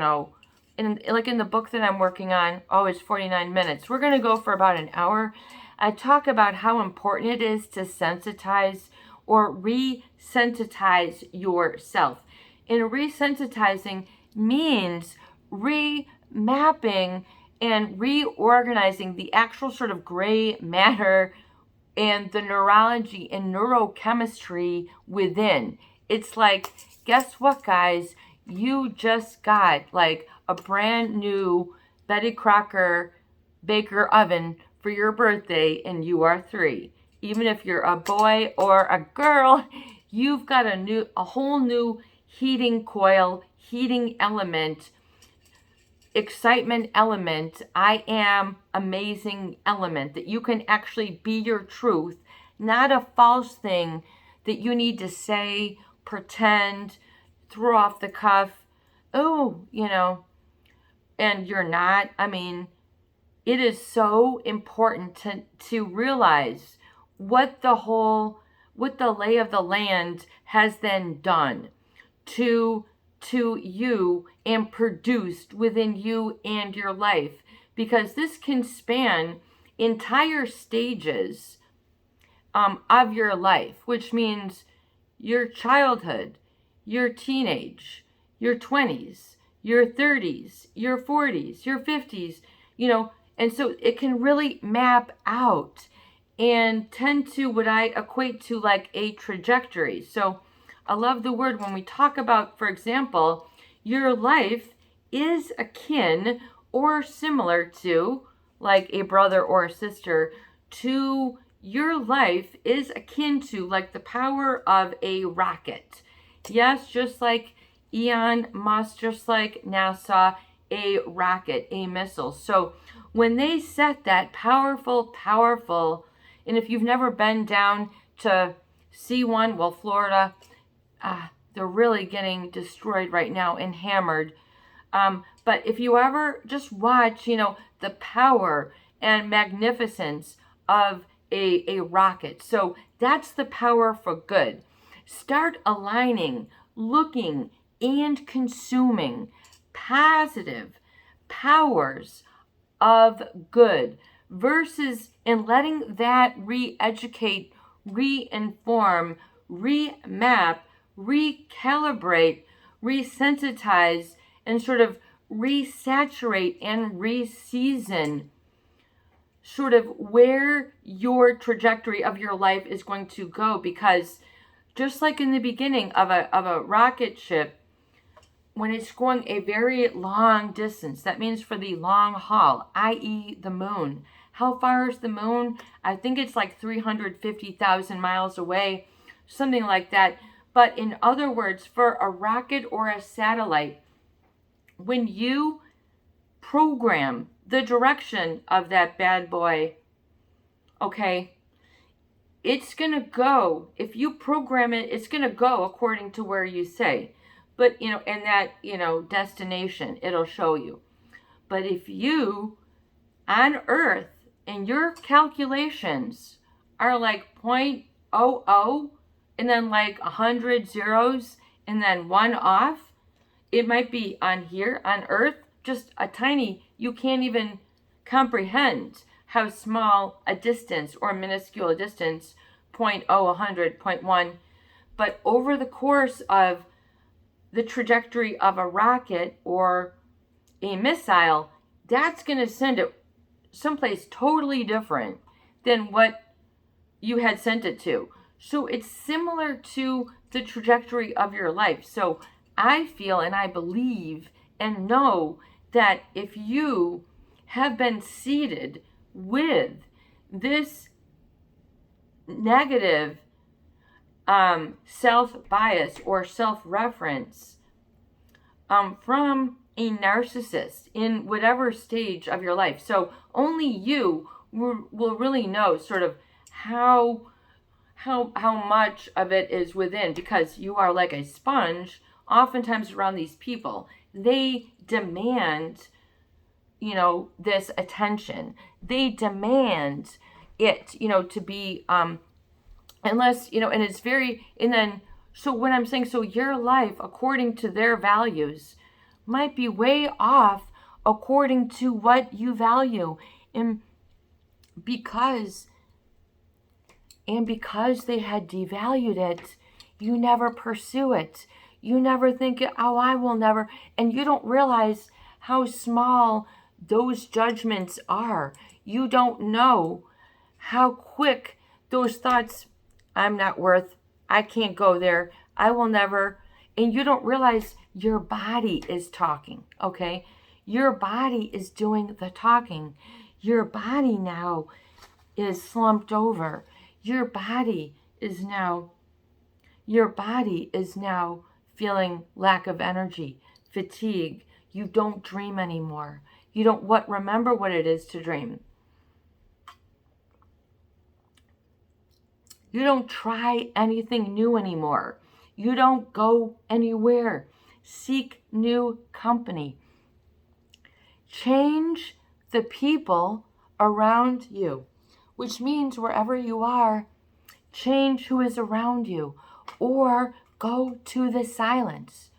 the book that I'm working on, it's 49 minutes. We're going to go for about an hour. I talk about how important it is to sensitize or resensitize yourself. And resensitizing means remapping and reorganizing the actual sort of gray matter and the neurology and neurochemistry within. It's like, guess what, guys? You just got like a brand new Betty Crocker baker oven for your birthday and you are 3. Even if you're a boy or a girl, you've got a whole new heating coil, heating element, excitement element, I am amazing element, that you can actually be your truth, not a false thing that you need to say, pretend, throw off the cuff, and you're not. I mean, it is so important to realize what the lay of the land has then done to you and produced within you and your life, because this can span entire stages of your life, which means your childhood, your teenage, your 20s, your 30s, your 40s, your 50s, and so it can really map out and tend to what I equate to like a trajectory. So I love the word when we talk about, for example, your life is akin or similar to, like a brother or a sister, to your life is akin to like the power of a rocket. Yes, just like Elon Musk, just like NASA, a rocket, a missile. So when they set that powerful, and if you've never been down to see one, well, Florida, they're really getting destroyed right now and hammered. But if you ever just watch, the power and magnificence of a rocket. So that's the power for good. Start aligning, looking, and consuming positive powers of good versus in letting that re-educate, re-inform, remap, recalibrate, resensitize, and sort of resaturate and reseason sort of where your trajectory of your life is going to go. Because just like in the beginning of a rocket ship, when it's going a very long distance, that means for the long haul, i.e. the moon. How far is the moon? I think it's like 350,000 miles away, something like that. But in other words, for a rocket or a satellite, when you program the direction of that bad boy, okay, it's going to go, if you program it, it's going to go according to where you say. But, and that, destination, it'll show you. But if you, on Earth, and your calculations are like 0.00, and then like 100 zeros, and then 1 off, it might be on here, on Earth, just a tiny, you can't even comprehend how small a distance or minuscule a distance, 0.0, 100, 0.1. But over the course of the trajectory of a rocket or a missile, that's going to send it someplace totally different than what you had sent it to. So it's similar to the trajectory of your life. So I feel and I believe and know that if you have been seeded with this negative self-bias or self-reference from a narcissist in whatever stage of your life. So only you will really know sort of how much of it is within, because you are like a sponge oftentimes around these people. They demand, this attention. They demand it, to be unless, and it's very, and then, so when I'm saying, so your life, according to their values, might be way off according to what you value. And because they had devalued it, you never pursue it. You never think, oh, I will never. And you don't realize how small those judgments are. You don't know how quick those thoughts, I'm not worth, I can't go there, I will never. And you don't realize your body is talking, okay? Your body is doing the talking. Your body now is slumped over. Your body is now feeling lack of energy, fatigue. You don't dream anymore. You don't remember what it is to dream. You don't try anything new anymore. You don't go anywhere. Seek new company. Change the people around you, which means wherever you are, change who is around you, or go to the silence.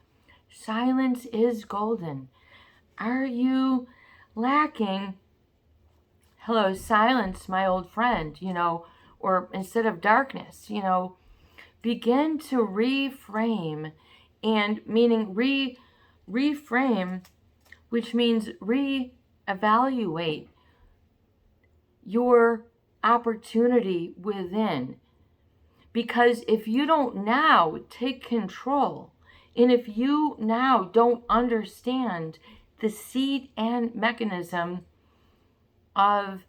Silence is golden. Are you lacking? Hello, silence, my old friend, or instead of darkness, begin to reframe, and meaning reframe, which means reevaluate your opportunity within. Because if you don't now take control, and if you now don't understand the seed and mechanism of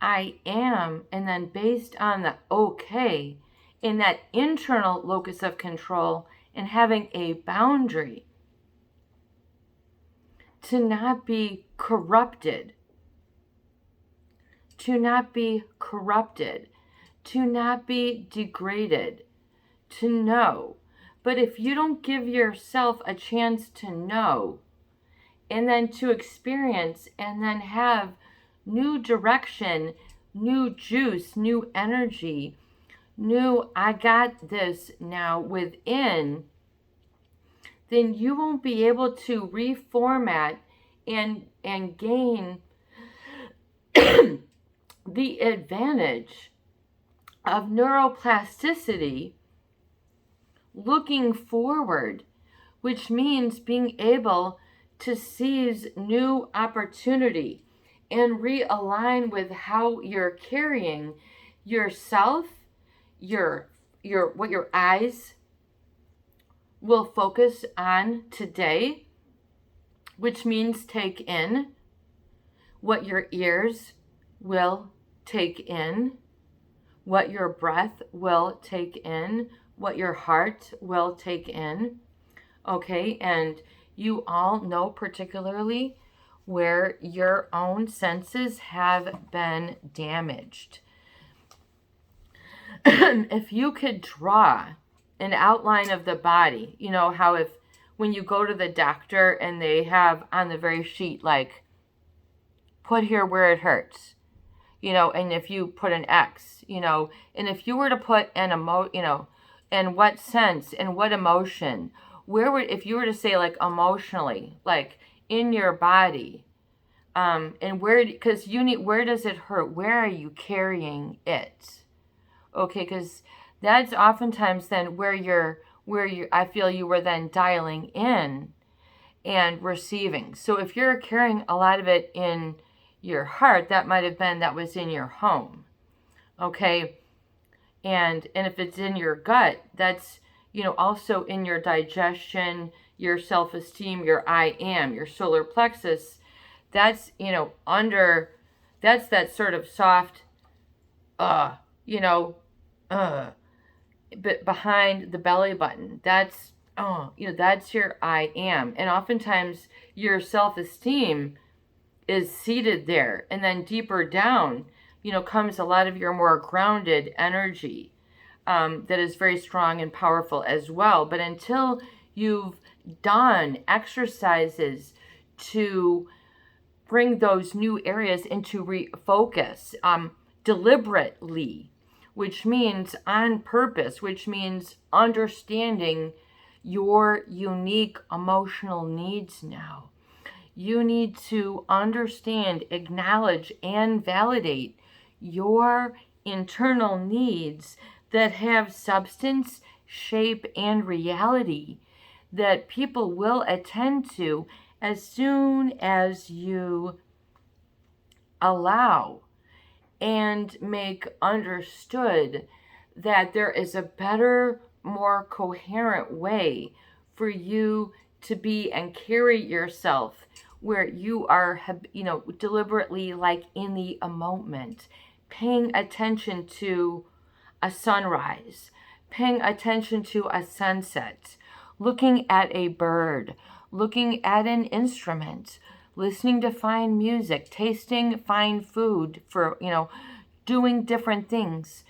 I am, and then based on the okay, in that internal locus of control, and having a boundary to not be corrupted, to not be degraded, to know. But if you don't give yourself a chance to know, and then to experience, and then have new direction, new juice, new energy, new I got this now within, then you won't be able to reformat and gain the advantage of neuroplasticity looking forward, which means being able to seize new opportunity and realign with how you're carrying yourself, what your eyes will focus on today, which means take in, what your ears will take in, what your breath will take in, what your heart will take in. Okay, and you all know particularly where your own senses have been damaged. If you could draw an outline of the body, how when you go to the doctor and they have on the very sheet, like, put here where it hurts, and if you put an X, and if you were to put an in what sense, in what emotion, if you were to say, like, emotionally, like in your body, and where does it hurt? Where are you carrying it? Okay, because that's oftentimes then where I feel you were then dialing in and receiving. So if you're carrying a lot of it in your heart, that was in your home. Okay. And if it's in your gut, that's, also in your digestion, your self-esteem, your I am, your solar plexus. That's, that's that sort of soft, but behind the belly button. That's, that's your I am. And oftentimes your self-esteem is seated there. And then deeper down, comes a lot of your more grounded energy that is very strong and powerful as well. But until you've done exercises to bring those new areas into refocus deliberately, which means on purpose, which means understanding your unique emotional needs now. You need to understand, acknowledge, and validate your internal needs that have substance, shape, and reality that people will attend to as soon as you allow and make understood that there is a better, more coherent way for you to be and carry yourself where you are, deliberately like in the moment, paying attention to a sunrise, paying attention to a sunset, looking at a bird, looking at an instrument, listening to fine music, tasting fine food, for, doing different things,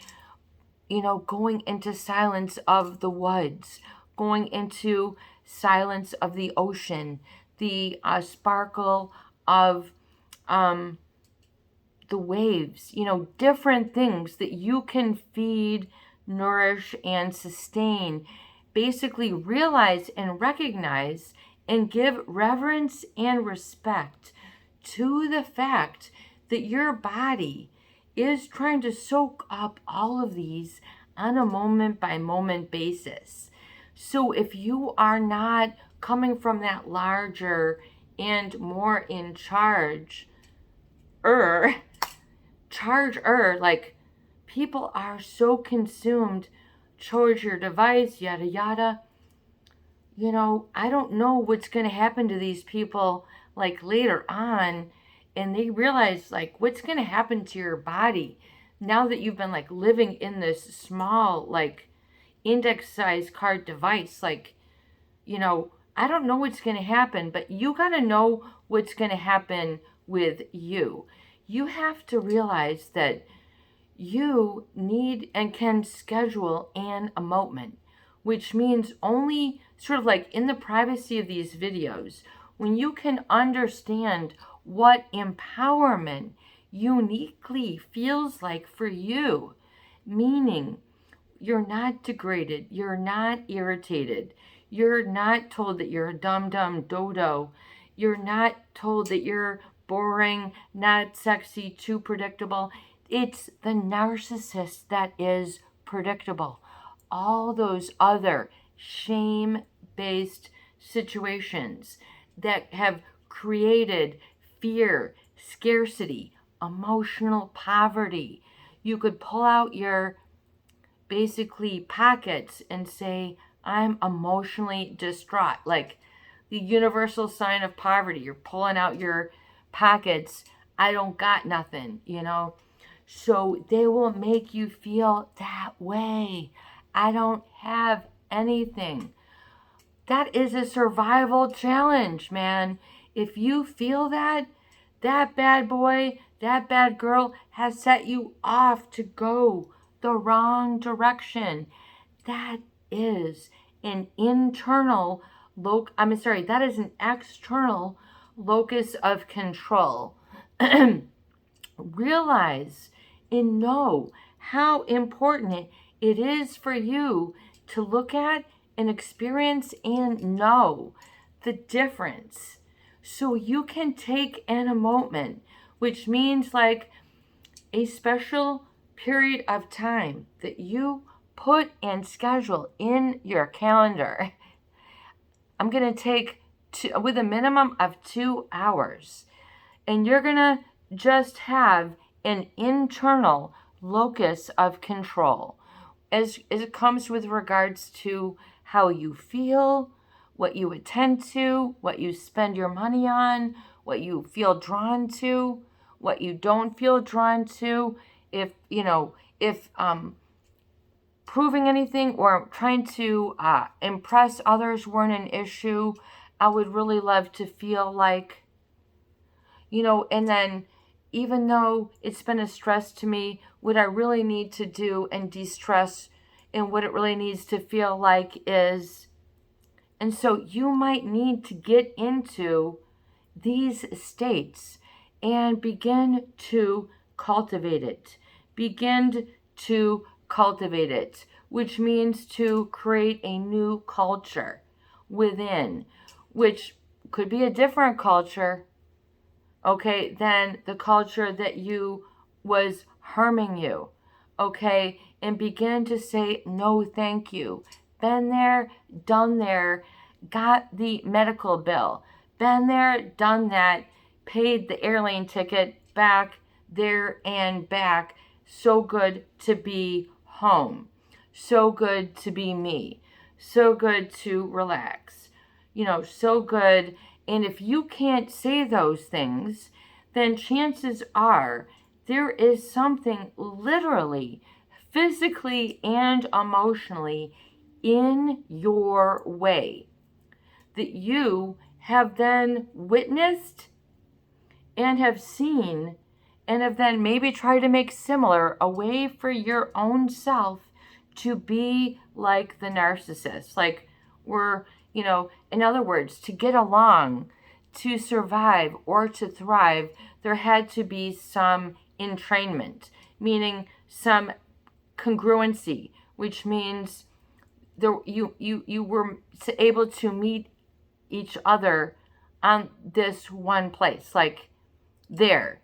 going into silence of the woods, going into silence of the ocean, the sparkle of the waves, different things that you can feed, nourish, and sustain. Basically realize and recognize and give reverence and respect to the fact that your body is trying to soak up all of these on a moment by moment basis. So if you are not coming from that larger and more in charge, like people are so consumed, charge your device, yada yada. I don't know what's going to happen to these people like later on, and they realize like what's going to happen to your body now that you've been like living in this small like index size card device. Like, I don't know what's going to happen, but you got to know what's going to happen with you. You have to realize that you need and can schedule a moment, which means only sort of like in the privacy of these videos, when you can understand what empowerment uniquely feels like for you, meaning you're not degraded, you're not irritated, you're not told that you're a dumb dodo, you're not told that you're boring, not sexy, too predictable. It's the narcissist that is predictable. All those other shame-based situations that have created fear, scarcity, emotional poverty. You could pull out your basically pockets and say, I'm emotionally distraught. Like the universal sign of poverty. You're pulling out your pockets. I don't got nothing, So they will make you feel that way. I don't have anything. That is a survival challenge, man. If you feel that bad boy, that bad girl has set you off to go the wrong direction. That is an internal that is an external locus of control. Realize and know how important it is for you to look at and experience and know the difference so you can take in a moment, which means like a special period of time that you put and schedule in your calendar. I'm going to take with a minimum of 2 hours, and you're going to just have an internal locus of control as it comes with regards to how you feel, what you attend to, what you spend your money on, what you feel drawn to, what you don't feel drawn to. If proving anything or trying to impress others weren't an issue, I would really love to feel like, and then even though it's been a stress to me, what I really need to do and de-stress and what it really needs to feel like is, and so you might need to get into these states and begin to cultivate it. Begin to cultivate it, which means to create a new culture within, which could be a different culture, okay, than the culture that was harming you, okay, and begin to say, no, thank you. Been there, done there, got the medical bill, been there, done that, paid the airline ticket, back there and back. So good to be home. So good to be me. So good to relax. So good. And if you can't say those things, then chances are there is something literally, physically, and emotionally in your way that you have then witnessed and have seen and have then maybe tried to make similar, a way for your own self to be like the narcissist. Like in other words, to get along, to survive, or to thrive, there had to be some entrainment, meaning some congruency, which means you were able to meet each other on this one place, like there,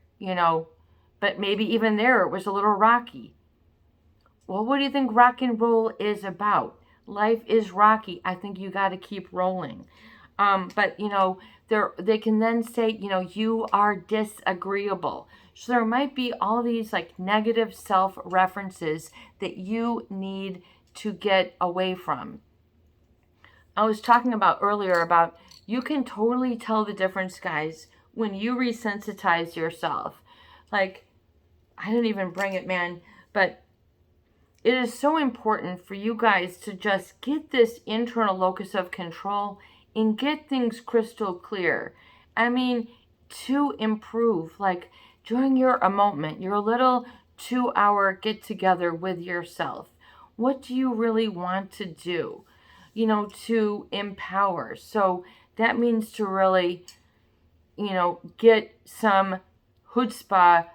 but maybe even there it was a little rocky. Well, what do you think rock and roll is about? Life is rocky. I think you got to keep rolling. But they can then say, you are disagreeable. So there might be all these like negative self-references that you need to get away from. I was talking about earlier about you can totally tell the difference, guys, when you resensitize yourself. Like, I didn't even bring it, man, but it is so important for you guys to just get this internal locus of control and get things crystal clear. I mean, to improve, like during your moment, your little 2-hour get together with yourself. What do you really want to do? To empower. So that means to really, get some chutzpah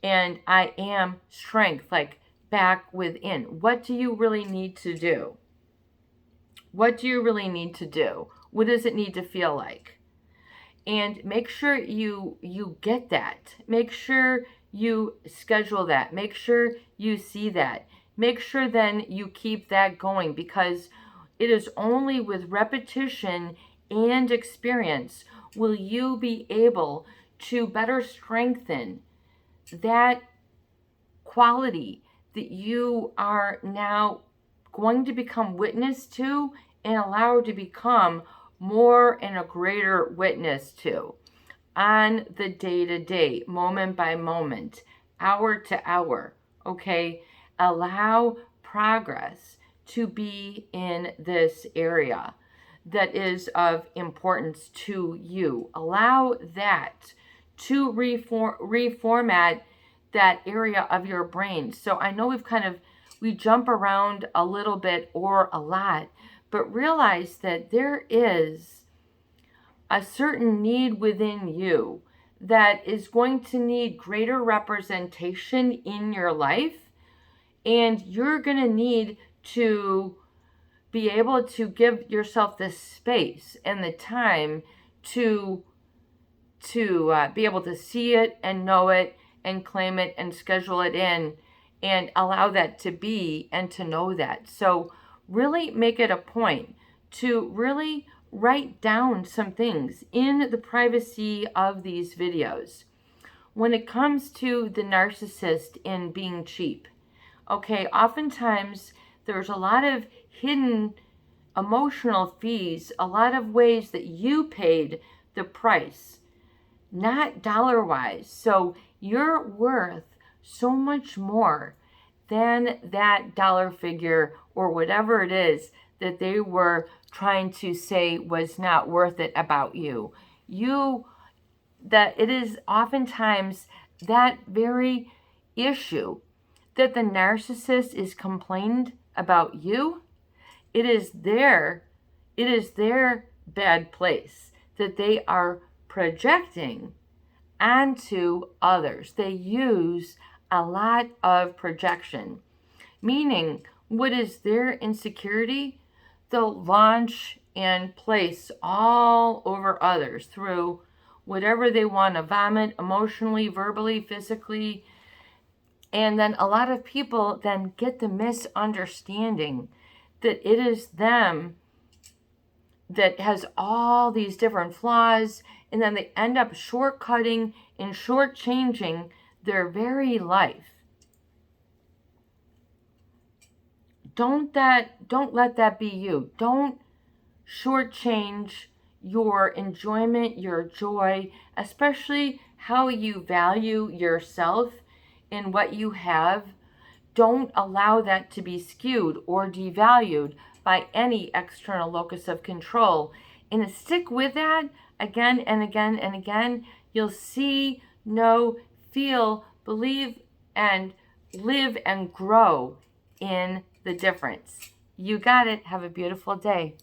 and I am strength, like back within. What do you really need to do? What do you really need to do? What does it need to feel like? And make sure you get that. Make sure you schedule that. Make sure you see that. Make sure then you keep that going, because it is only with repetition and experience will you be able to better strengthen that quality that you are now going to become witness to and allow to become more and a greater witness to on the day-to-day, moment by moment, hour to hour, okay? Allow progress to be in this area that is of importance to you. Allow that to reformat that area of your brain. So I know we jump around a little bit or a lot, but realize that there is a certain need within you that is going to need greater representation in your life, and you're going to need to be able to give yourself the space and the time to be able to see it and know it and claim it and schedule it in and allow that to be and to know that. So really make it a point to really write down some things in the privacy of these videos. When it comes to the narcissist in being cheap, okay, oftentimes there's a lot of hidden emotional fees, a lot of ways that you paid the price, not dollar-wise. So you're worth so much more than that dollar figure or whatever it is that they were trying to say was not worth it about you. That it is oftentimes that very issue that the narcissist is complained about you. It is their bad place that they are projecting onto others. They use a lot of projection. Meaning, what is their insecurity, they'll launch and place all over others through whatever they want to vomit emotionally, verbally, physically. And then a lot of people then get the misunderstanding that it is them that has all these different flaws, and then they end up shortcutting and shortchanging their very life. Don't let that be you. Don't shortchange your enjoyment, your joy, especially how you value yourself and what you have. Don't allow that to be skewed or devalued by any external locus of control. And stick with that again and again and again. You'll see, know, feel, believe, and live and grow in the difference. You got it. Have a beautiful day.